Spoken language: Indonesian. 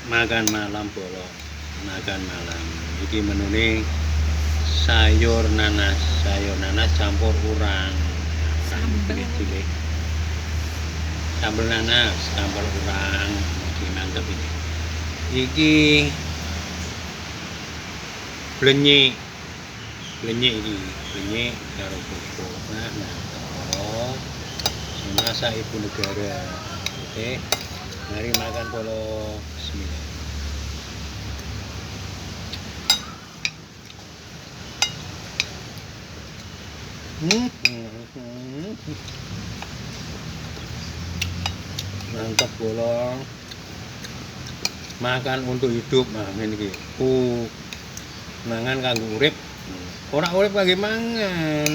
makan malam bolong, makan malam iki menune sayur nanas campur urang cilik-cilik sambel nanas campur urang iki mantep iki blenyik iki karo bubuk mantep masak ibu negara. Oke, mari makan polo. Bismillah. Mantap bolong. Makan untuk hidup, ngene iki. Mangan kanggo urip. Ora urip kanggo mangan.